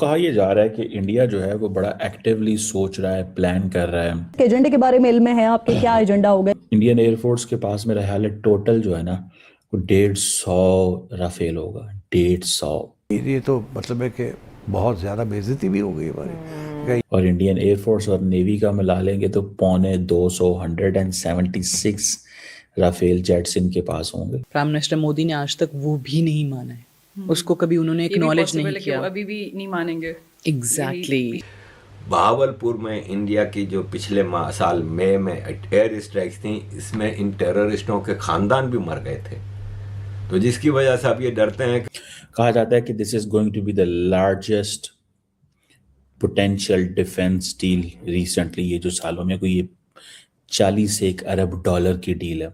कहा यह जा रहा है कि इंडिया जो है वो बड़ा एक्टिवली सोच रहा है, प्लान कर रहा है। के एजेंडे के बारे में इल्म है आपके, क्या एजेंडा होगा? इंडियन एयरफोर्स के पास मेरा ख्याल है टोटल जो है ना वो 150 राफेल होगा। 150। ये तो मतलब है कि बहुत ज़्यादा बेइज्जती भी हो गई हमारी। और इंडियन एयरफोर्स और नेवी का मिला लेंगे तो पौने 200, 176 राफेल जेट्स इनके पास होंगे। प्राइम मिनिस्टर मोदी ने आज तक वो भी नहीं माना है, उसको कभी उन्होंने ये भी एक्नॉलेज possible नहीं है कि किया। वो अभी भी नहीं मानेंगे। एग्जैक्टली। बहावलपुर में इंडिया की जो पिछले साल मई में एयर स्ट्राइक्स थी, इसमें इन टेररिस्टों के खानदान भी मर गए थे। तो जिसकी वजह से आप ये डरते हैं कि कहा जाता है कि this is going to be the largest potential defence deal recently. ये जो सालों में कोई ये 41 अरब डॉलर की डील है।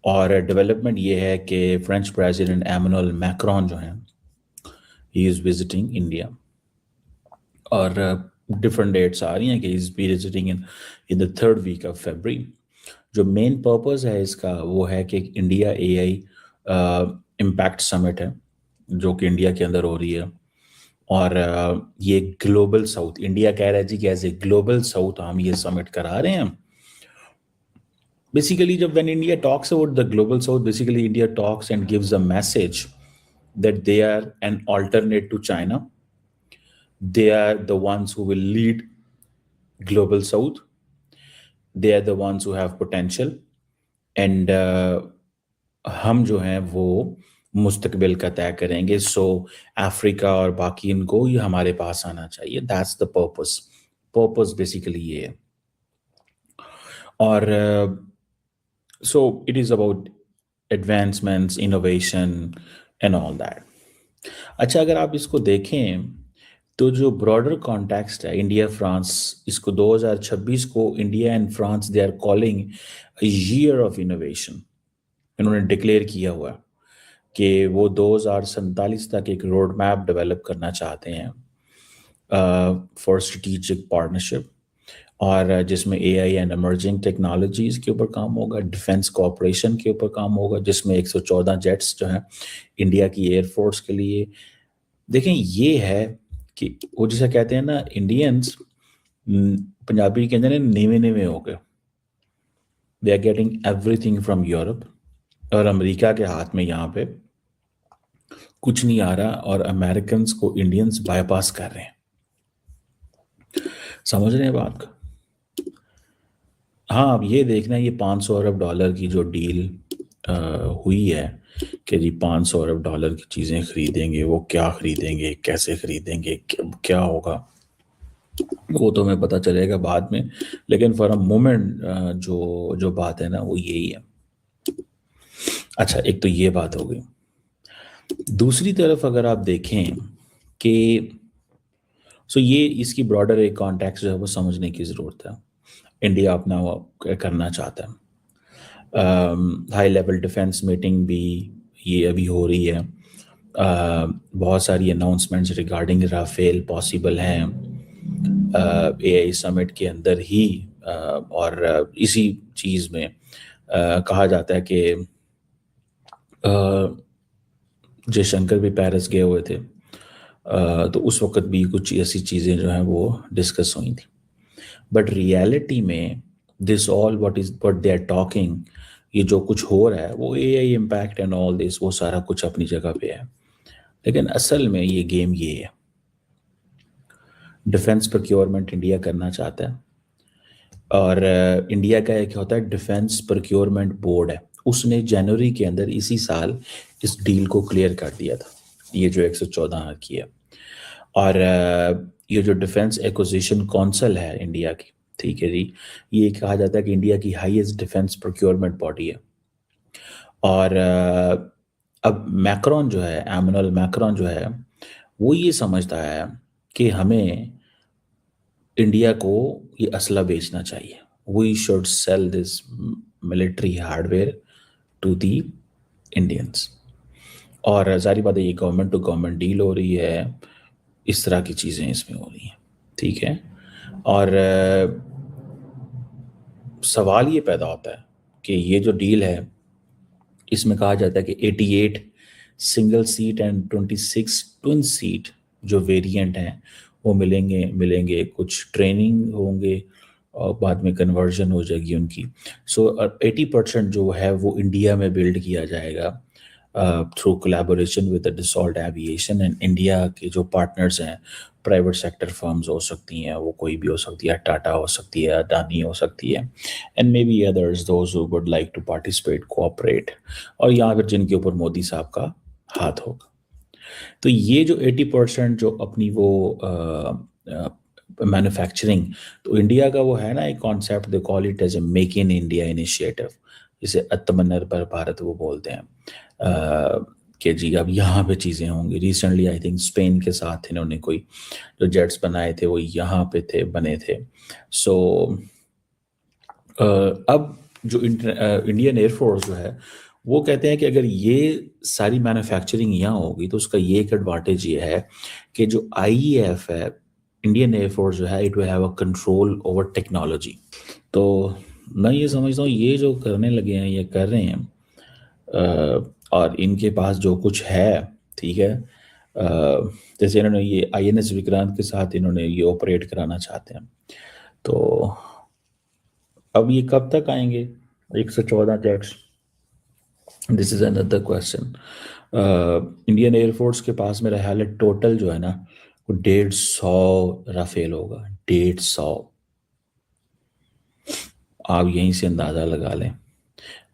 और डेवलपमेंट ये है कि फ्रेंच प्रेसिडेंट एमानुएल मैक्रोन जो हैं ही इज़ विजिटिंग इंडिया। और डिफरेंट डेट्स आ रही हैं कि he is visiting in the third week of February. जो मेन पर्पस है इसका वो है कि इंडिया एआई इम्पैक्ट समिट है जो कि इंडिया के अंदर हो रही है। और ये ग्लोबल साउथ, इंडिया कह रहा है जी कि एज ए ग्लोबल साउथ हम ये समिट करा रहे हैं। Basically, when India talks about the global south, basically India talks and gives a message that they are an alternate to China. They are the ones who will lead global south. They are the ones who have potential. And हम जो हैं वो मुस्तकबिल का तय करेंगे। सो Africa और बाकी इनको ये हमारे पास आना चाहिए। दैट्स द पर्पस बेसिकली ये है। और so it is about advancements, innovation and all that. अच्छा, अगर आप इसको देखें तो जो ब्रॉडर कॉन्टेक्स्ट है इंडिया फ्रांस, इसको 2026 को India and France they are calling year of innovation. इन्होंने डिक्लेयर किया हुआ कि वो 2047 तक एक रोड मैप डेवलप करना चाहते हैं फॉर स्ट्रेटेजिक पार्टनरशिप, और जिसमें एआई एंड इमर्जिंग टेक्नोलॉजीज के ऊपर काम होगा, डिफेंस कोऑपरेशन के ऊपर काम होगा, जिसमें 114 जेट्स जो हैं इंडिया की एयरफोर्स के लिए। देखें, ये है कि वो जिसे कहते हैं ना इंडियंस, पंजाबी के अंदर नीवे नीवे हो गए। They are getting everything from Europe, और अमेरिका के हाथ में यहाँ पे कुछ नहीं आ रहा, और अमेरिकन को इंडियंस बाईपास कर रहे हैं। समझ रहे हैं बात का? हाँ, अब ये देखना है, ये 500 अरब डॉलर की जो डील हुई है कि जी 500 अरब डॉलर की चीज़ें खरीदेंगे, वो क्या खरीदेंगे, कैसे खरीदेंगे, क्या होगा, वो तो हमें पता चलेगा बाद में। लेकिन फॉर अ मोमेंट जो बात है ना वो यही है। अच्छा, एक तो ये बात हो गई। दूसरी तरफ अगर आप देखें कि ये इसकी ब्रॉडर एक कॉन्टेक्स्ट जो है वो समझने की ज़रूरत है। इंडिया अपना वो करना चाहता है। हाई लेवल डिफेंस मीटिंग भी ये अभी हो रही है। बहुत सारी अनाउंसमेंट्स रिगार्डिंग राफेल पॉसिबल हैं एआई समिट के अंदर ही। और इसी चीज़ में कहा जाता है कि जयशंकर भी पेरिस गए हुए थे, तो उस वक्त भी कुछ ऐसी चीज़ें जो हैं वो डिस्कस हुई थी। बट रियलिटी में this all what they are talking, ये जो कुछ हो रहा है वो AI impact and all this, वो सारा कुछ अपनी जगह पे है। लेकिन असल में ये गेम ये है, डिफेंस प्रोक्योरमेंट इंडिया करना चाहता है। और इंडिया का एक होता है डिफेंस प्रोक्योरमेंट बोर्ड है, उसने जनवरी के अंदर इसी साल इस डील को क्लियर कर दिया था, ये जो 114 की है। और ये जो डिफेंस एक्विजिशन काउंसिल है इंडिया की, ठीक है जी, ये कहा जाता है कि इंडिया की हाईएस्ट डिफेंस प्रोक्योरमेंट बॉडी है। और अब मैक्रोन जो है, एमानुएल मैक्रोन जो है, वो ये समझता है कि हमें इंडिया को ये असला बेचना चाहिए। We should sell this military hardware to the Indians. और जारी बात है ये गवर्नमेंट टू गवर्नमेंट डील हो रही है, इस तरह की चीज़ें इसमें हो रही हैं, ठीक है। और सवाल ये पैदा होता है कि ये जो डील है इसमें कहा जाता है कि 88 single seat and 26 twin seat जो वेरिएंट हैं वो मिलेंगे, कुछ ट्रेनिंग होंगे और बाद में कन्वर्जन हो जाएगी उनकी। सो 80% जो है वो इंडिया में बिल्ड किया जाएगा through collaboration with the Dassault aviation. And India के जो पार्टनर्स हैं, प्राइवेट सेक्टर फर्म्स हो सकती हैं, वो कोई भी हो सकती है, टाटा हो सकती है, अडानी हो सकती है, and maybe others those who would like to participate, cooperate, और यहाँ पर जिनके ऊपर मोदी साहब का हाथ होगा। तो ये जो 80% जो अपनी वो मैन्युफैक्चरिंग, तो इंडिया का वो है ना एक concept, they call it as a make in India initiative, जिसे आत्मनिर्भर भारत वो बोलते हैं, कि जी अब यहाँ पे चीज़ें होंगी। रिसेंटली आई थिंक स्पेन के साथ इन्होंने कोई जो जेट्स बनाए थे वो यहाँ पे बने थे। सो अब जो इंडियन एयरफोर्स जो है वो कहते हैं कि अगर ये सारी मैन्युफैक्चरिंग यहाँ होगी तो उसका ये एक एडवांटेज ये है कि जो आईईएफ है, इंडियन एयरफोर्स जो है, it will have a control over technology. तो मैं ये समझता हूँ ये जो करने लगे हैं, ये कर रहे हैं, और इनके पास जो कुछ है, ठीक है, जैसे इन्होंने ये आईएनएस विक्रांत के साथ इन्होंने ये ऑपरेट कराना चाहते हैं, तो अब ये कब तक आएंगे 114 jets? This is another question. Indian air force के पास मेरा ख्याल है टोटल जो है ना वो 150 राफेल होगा, 150। आप यहीं से अंदाज़ा लगा लें,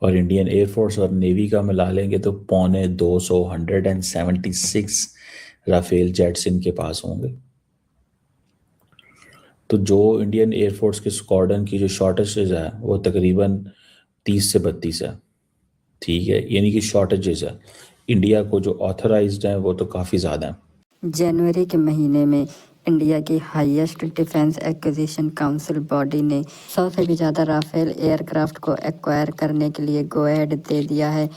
और इंडियन एयरफोर्स और नेवी का मिला लेंगे तो 250, 176 राफेल जेट्स इनके पास होंगे। तो जो इंडियन एयरफोर्स के स्क्वाड्रन की जो शॉर्टेजेस है वो तकरीबन 30 से 32 है, ठीक है, यानी कि शॉर्टेजेस है। इंडिया को जो ऑथराइज्ड है वो तो काफ़ी ज़्यादा है। जनवरी के महीने में इंडिया की highest defence acquisition council body ने 100 से भी ज़्यादा राफेल एयरक्राफ्ट को एक्वायर करने के लिए गो अहेड दे दिया है।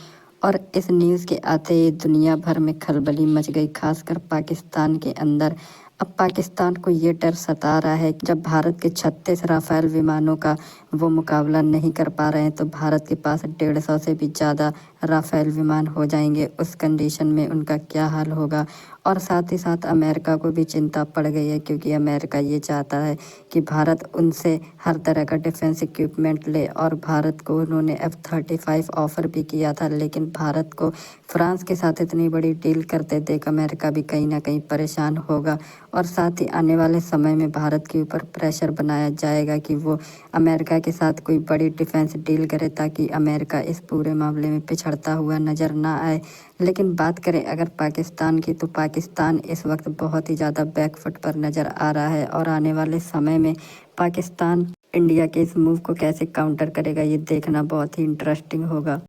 और इस न्यूज़ के आते ही दुनिया भर में खलबली मच गई, खासकर पाकिस्तान के अंदर। अब पाकिस्तान को ये डर सता रहा है कि जब भारत के 36 राफेल विमानों का वो मुकाबला नहीं कर पा रहे हैं तो भारत के पास 150 से भी ज़्यादा राफेल विमान हो जाएंगे। उस कंडीशन में उनका क्या हाल होगा। और साथ ही साथ अमेरिका को भी चिंता पड़ गई है, क्योंकि अमेरिका ये चाहता है कि भारत उनसे हर तरह का डिफेंस इक्विपमेंट ले। और भारत को उन्होंने F-35 ऑफ़र भी किया था, लेकिन भारत को फ्रांस के साथ इतनी बड़ी डील करते देख अमेरिका भी कहीं ना कहीं परेशान होगा। और साथ ही आने वाले समय में भारत के ऊपर प्रेशर बनाया जाएगा कि वो अमेरिका के साथ कोई बड़ी डिफेंस डील करे, ताकि अमेरिका इस पूरे मामले में पिछड़ता हुआ नज़र ना आए। लेकिन बात करें अगर पाकिस्तान की, तो पाकिस्तान इस वक्त बहुत ही ज़्यादा बैकफुट पर नज़र आ रहा है। और आने वाले समय में पाकिस्तान इंडिया के इस मूव को कैसे काउंटर करेगा, ये देखना बहुत ही इंटरेस्टिंग होगा।